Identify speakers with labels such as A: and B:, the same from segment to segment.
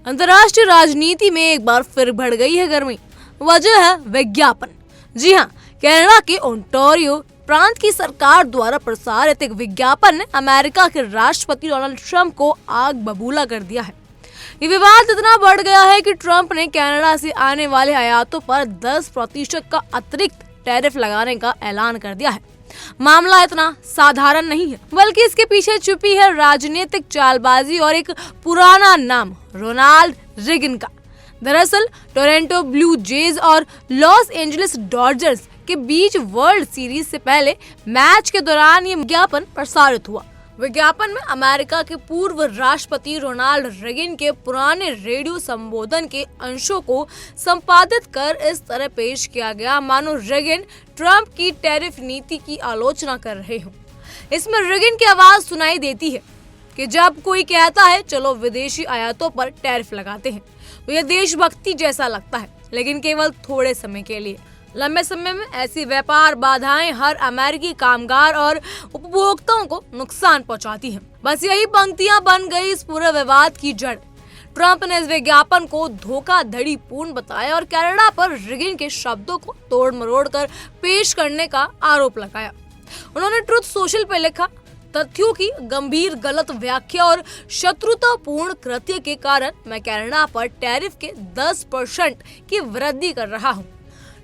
A: अंतर्राष्ट्रीय राजनीति में एक बार फिर बढ़ गई है गर्मी। वजह है विज्ञापन। जी हाँ, कनाडा के ओंटारियो प्रांत की सरकार द्वारा प्रसारित एक विज्ञापन ने अमेरिका के राष्ट्रपति डोनाल्ड ट्रंप को आग बबूला कर दिया है। ये विवाद इतना बढ़ गया है कि ट्रंप ने कनाडा से आने वाले आयातों पर 10% का अतिरिक्त टैरिफ लगाने का ऐलान कर दिया है। मामला इतना साधारण नहीं है, बल्कि इसके पीछे छुपी है राजनीतिक चालबाजी और एक पुराना नाम, रोनाल्ड रेगन का। दरअसल टोरंटो ब्लू जेज और लॉस एंजलिस डॉजर्स के बीच वर्ल्ड सीरीज से पहले मैच के दौरान ये विज्ञापन प्रसारित हुआ। विज्ञापन में अमेरिका के पूर्व राष्ट्रपति रोनाल्ड रेगन के पुराने रेडियो संबोधन के अंशों को संपादित कर इस तरह पेश किया गया मानो रेगन ट्रंप की टैरिफ नीति की आलोचना कर रहे हो। इसमें रेगन की आवाज सुनाई देती है कि जब कोई कहता है चलो विदेशी आयातों पर टैरिफ लगाते हैं, तो यह देशभक्ति जैसा लगता है, लेकिन केवल थोड़े समय के लिए। लंबे समय में ऐसी व्यापार बाधाएं हर अमेरिकी कामगार और उपभोक्ताओं को नुकसान पहुंचाती हैं। बस यही पंक्तियां बन गई इस पूरे विवाद की जड़। ट्रंप ने इस विज्ञापन को धोखाधड़ी पूर्ण बताया और कनाडा पर रेगन के शब्दों को तोड़ मरोड़ कर पेश करने का आरोप लगाया। उन्होंने ट्रुथ सोशल पर लिखा, तथ्यों की गंभीर गलत व्याख्या और शत्रुतापूर्ण कृत्य के कारण मैं कनाडा पर टैरिफ के 10% की वृद्धि कर रहा हूँ।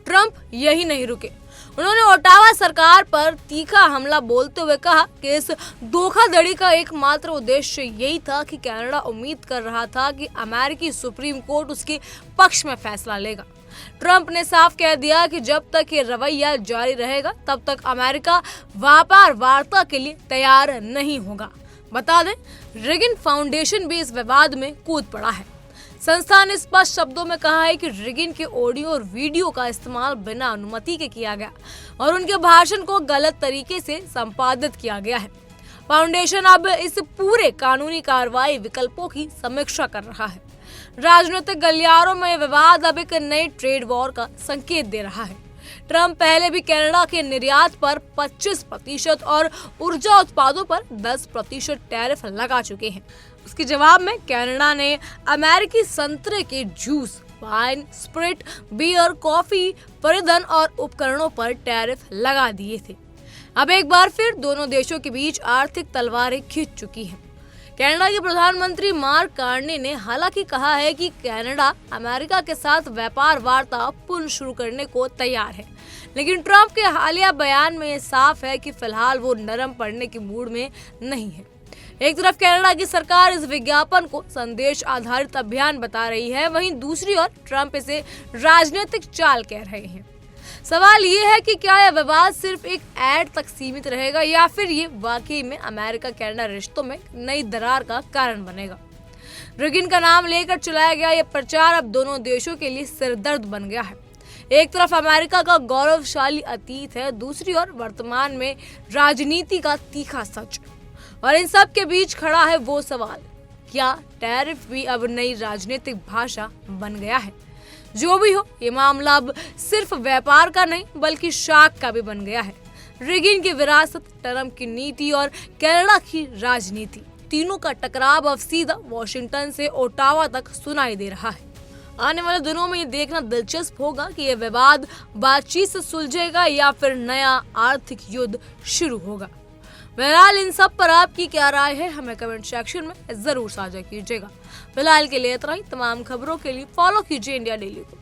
A: ट्रंप यही नहीं रुके, उन्होंने ओटावा सरकार पर तीखा हमला बोलते हुए कहा कि इस धोखाधड़ी का एकमात्र उद्देश्य यही था कि कनाडा उम्मीद कर रहा था कि अमेरिकी सुप्रीम कोर्ट उसके पक्ष में फैसला लेगा। ट्रंप ने साफ कह दिया कि जब तक ये रवैया जारी रहेगा तब तक अमेरिका व्यापार वार्ता के लिए तैयार नहीं होगा। बता दें, रेगन फाउंडेशन भी इस विवाद में कूद पड़ा है। संस्था ने स्पष्ट शब्दों में कहा है कि रेगन के ऑडियो और वीडियो का इस्तेमाल बिना अनुमति के किया गया और उनके भाषण को गलत तरीके से संपादित किया गया है। फाउंडेशन अब इस पूरे कानूनी कार्रवाई विकल्पों की समीक्षा कर रहा है। राजनीतिक गलियारों में विवाद अब एक नए ट्रेड वॉर का संकेत दे रहा है। ट्रंप पहले भी कनाडा के निर्यात पर 25% और ऊर्जा उत्पादों पर 10% टैरिफ लगा चुके हैं। उसके जवाब में कनाडा ने अमेरिकी संतरे के juice, wine, spirit, beer, coffee, परिवहन और उपकरणों पर टैरिफ लगा दिए थे। अब एक बार फिर दोनों देशों के बीच आर्थिक तलवारें खिंच चुकी हैं। कनाडा के प्रधानमंत्री मार्क कार्नी ने हालांकि कहा है कि कनाडा अमेरिका के साथ व्यापार वार्ता पुनः शुरू करने को तैयार है, लेकिन ट्रंप के हालिया बयान में साफ है कि फिलहाल वो नरम पड़ने के मूड में नहीं है। एक तरफ कनाडा की सरकार इस विज्ञापन को संदेश आधारित अभियान बता रही है, वहीं दूसरी ओर ट्रंप इसे राजनीतिक चाल कह रहे हैं। सवाल ये है कि क्या यह विवाद सिर्फ एक ऐड तक सीमित रहेगा या फिर ये वाकई में अमेरिका कनाडा रिश्तों में नई दरार का कारण बनेगा। रेगन का नाम लेकर चलाया गया यह प्रचार अब दोनों देशों के लिए सिरदर्द बन गया है। एक तरफ अमेरिका का गौरवशाली अतीत है, दूसरी ओर वर्तमान में राजनीति का तीखा सच, और इन सब के बीच खड़ा है वो सवाल, क्या टैरिफ भी अब नई राजनीतिक भाषा बन गया है? जो भी हो, ये मामला अब सिर्फ व्यापार का नहीं बल्कि शाख का भी बन गया है। रेगन की विरासत, ट्रंप की नीति और कनाडा की राजनीति, तीनों का टकराव अब सीधा वॉशिंगटन से ओटावा तक सुनाई दे रहा है। आने वाले दिनों में ये देखना दिलचस्प होगा कि यह विवाद बातचीत से सुलझेगा या फिर नया आर्थिक युद्ध शुरू होगा। बहरहाल इन सब पर आपकी क्या राय है, हमें कमेंट सेक्शन में जरूर साझा कीजिएगा। फिलहाल के लिए इतना ही। तमाम खबरों के लिए फॉलो कीजिए इंडिया डेली को।